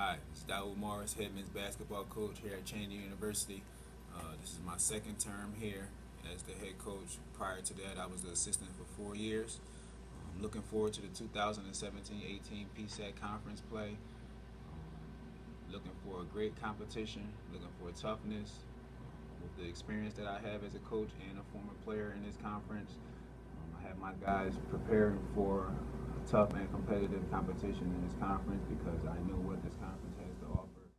Hi, this is Daoud Morris, head men's basketball coach here at Cheney University. This is my second term here as the head coach. Prior to that, I was the assistant for 4 years. I'm looking forward to the 2017-18 PSAC conference play. Looking for a great competition, looking for toughness. With the experience that I have as a coach and a former player in this conference, I have my guys preparing for tough and competitive competition in this conference because I know what this conference has to offer.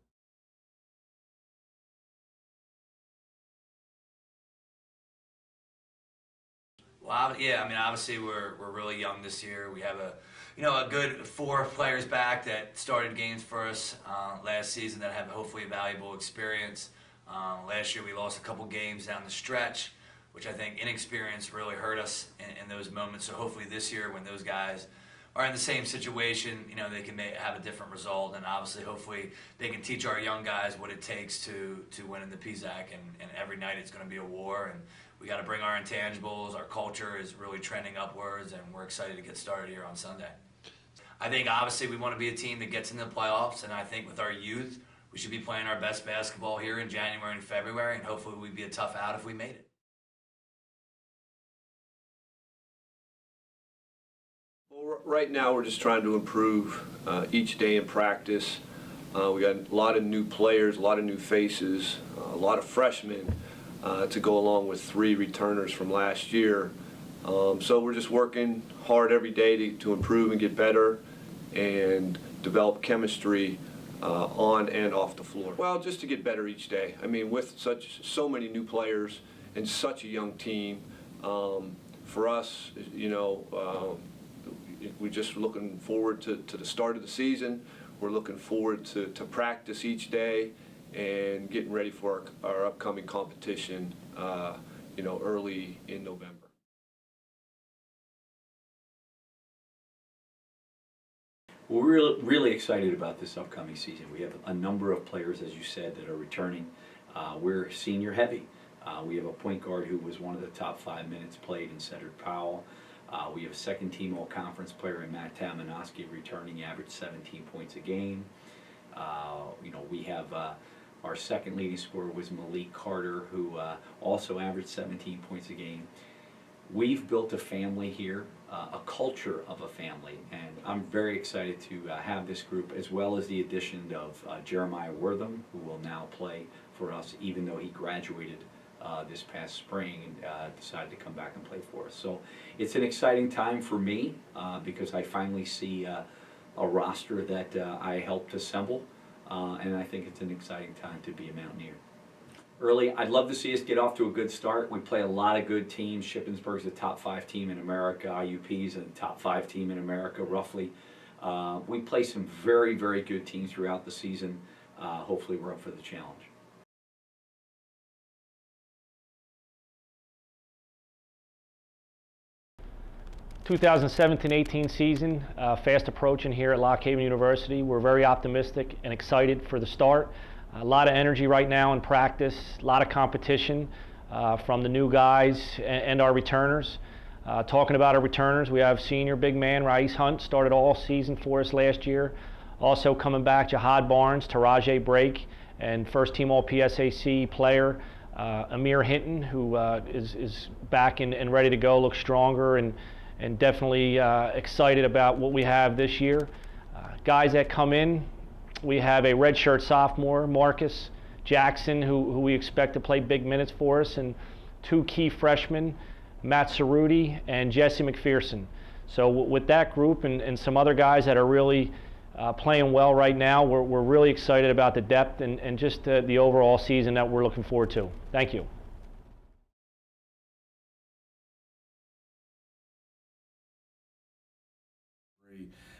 Well, yeah, I mean, obviously we're really young this year. We have a good 4 players back that started games for us last season that have hopefully a valuable experience. Last year we lost a couple games down the stretch, which I think inexperience really hurt us in those moments. So hopefully this year, when those guys are in the same situation, they can have a different result, and obviously, hopefully, they can teach our young guys what it takes to win in the PSAC. And every night it's going to be a war, and we got to bring our intangibles. Our culture is really trending upwards, and we're excited to get started here on Sunday. I think obviously we want to be a team that gets into the playoffs, and I think with our youth, we should be playing our best basketball here in January and February, and hopefully we'd be a tough out if we made it. Well, right now we're just trying to improve each day in practice. We got a lot of new players, a lot of new faces, a lot of freshmen to go along with 3 returners from last year. So we're just working hard every day to improve and get better and develop chemistry on and off the floor. Well, just to get better each day. I mean, with so many new players and such a young team, for us, we're just looking forward to the start of the season. We're looking forward to practice each day and getting ready for our upcoming competition, early in November. We're really excited about this upcoming season. We have a number of players, as you said, that are returning. We're senior heavy. We have a point guard who was one of the top 5 minutes played in Cedric Powell. We have a second-team all-conference player in Matt Tamanoski returning, average 17 points a game. We have our second leading scorer was Malik Carter, who also averaged 17 points a game. We've built a family here, a culture of a family, and I'm very excited to have this group, as well as the addition of Jeremiah Wortham, who will now play for us, even though he graduated this past spring and decided to come back and play for us. So it's an exciting time for me because I finally see a roster that I helped assemble, and I think it's an exciting time to be a Mountaineer. Early, I'd love to see us get off to a good start. We play a lot of good teams. Shippensburg's a top 5 team in America. IUP's a top 5 team in America, roughly. We play some very, very good teams throughout the season. Hopefully we're up for the challenge. 2017-18 season, fast approaching here at Lock Haven University. We're very optimistic and excited for the start. A lot of energy right now in practice, a lot of competition from the new guys and our returners. Talking about our returners, we have senior big man Rais Hunt, started all season for us last year. Also coming back, Jihad Barnes, Taraji Brake, and first team all PSAC player Amir Hinton, who is back and ready to go, looks stronger and definitely excited about what we have this year. Guys that come in, we have a redshirt sophomore, Marcus Jackson, who we expect to play big minutes for us, and 2 key freshmen, Matt Cerruti and Jesse McPherson. So with that group and some other guys that are really playing well right now, we're really excited about the depth and just the overall season that we're looking forward to. Thank you.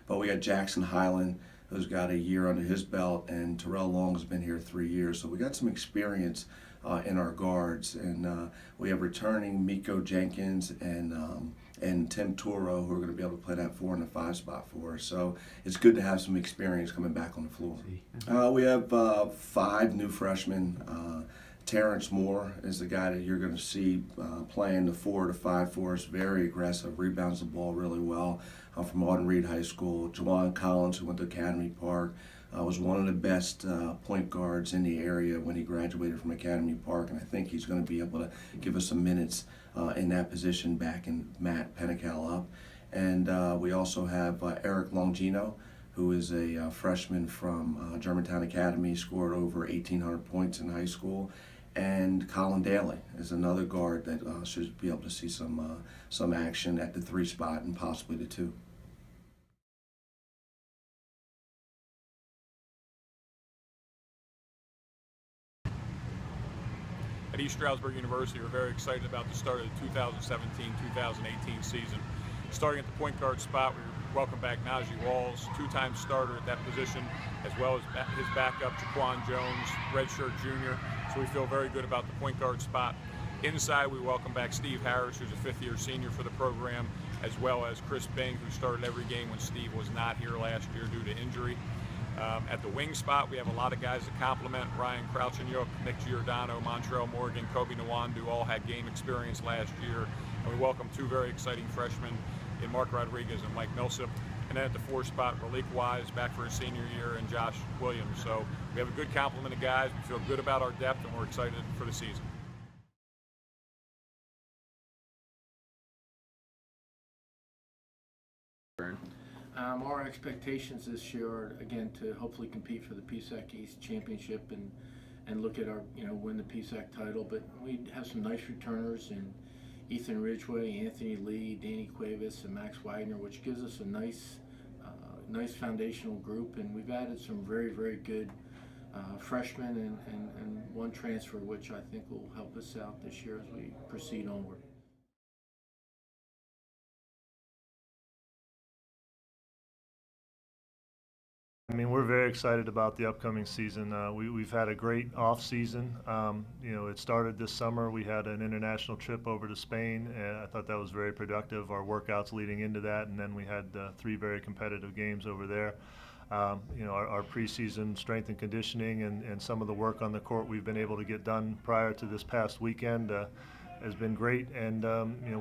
But we got Jackson Highland, who's got a year under his belt, and Terrell Long has been here 3 years. So we got some experience in our guards, and we have returning Miko Jenkins and Tim Toro, who are going to be able to play that 4 and the 5 spot for us. So it's good to have some experience coming back on the floor. We have 5 new freshmen. Terrence Moore is the guy that you're going to see playing the 4 to 5 for us. Very aggressive, rebounds the ball really well. From Auburn Reed High School. Jawan Collins, who went to Academy Park. was one of the best point guards in the area when he graduated from Academy Park, and I think he's going to be able to give us some minutes in that position, backing Matt Pennical up. And we also have Eric Longino, who is a freshman from Germantown Academy, scored over 1,800 points in high school. And Colin Daly is another guard that should be able to see some action at the 3 spot and possibly the 2. At East Stroudsburg University, we're very excited about the start of the 2017-2018 season. Starting at the point guard spot, we welcome back Najee Walls, 2-time starter at that position, as well as his backup, Jaquan Jones, redshirt junior. So we feel very good about the point guard spot. Inside, we welcome back Steve Harris, who's a 5th-year senior for the program, as well as Chris Bing, who started every game when Steve was not here last year due to injury. At the wing spot, we have a lot of guys that complement. Ryan Crouchenyuk, Nick Giordano, Montrell Morgan, Kobe Nwandu all had game experience last year. And we welcome 2 very exciting freshmen in Mark Rodriguez and Mike Millsap. And then at the 4 spot, Malik Wise back for his senior year, and Josh Williams. So we have a good complement of guys. We feel good about our depth, and we're excited for the season. Our expectations this year are, again, to hopefully compete for the PSAC East Championship and look at our, win the PSAC title. But we have some nice returners in Ethan Ridgway, Anthony Lee, Danny Cuevas, and Max Wagner, which gives us a nice foundational group. And we've added some very, very good freshmen and 1 transfer, which I think will help us out this year as we proceed onward. I mean, we're very excited about the upcoming season. We've had a great off season. It started this summer. We had an international trip over to Spain, and I thought that was very productive. Our workouts leading into that, and then we had 3 very competitive games over there. Our preseason strength and conditioning and some of the work on the court we've been able to get done prior to this past weekend has been great, and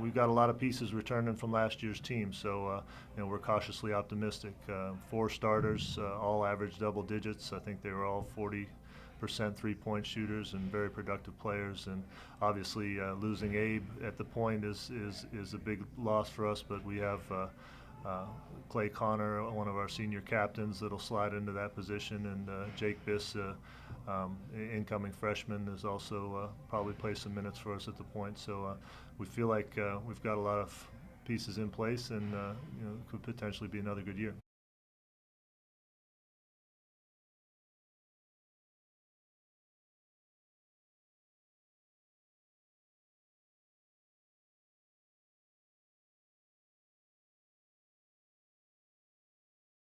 we've got a lot of pieces returning from last year's team, so we're cautiously optimistic. 4 starters, all average double digits. I think they were all 40% 3-point shooters and very productive players. And obviously, losing Abe at the point is a big loss for us, but we have Clay Connor, one of our senior captains, that'll slide into that position, and Jake Biss, incoming freshman, is also probably play some minutes for us at the point. So we feel like we've got a lot of pieces in place, and could potentially be another good year.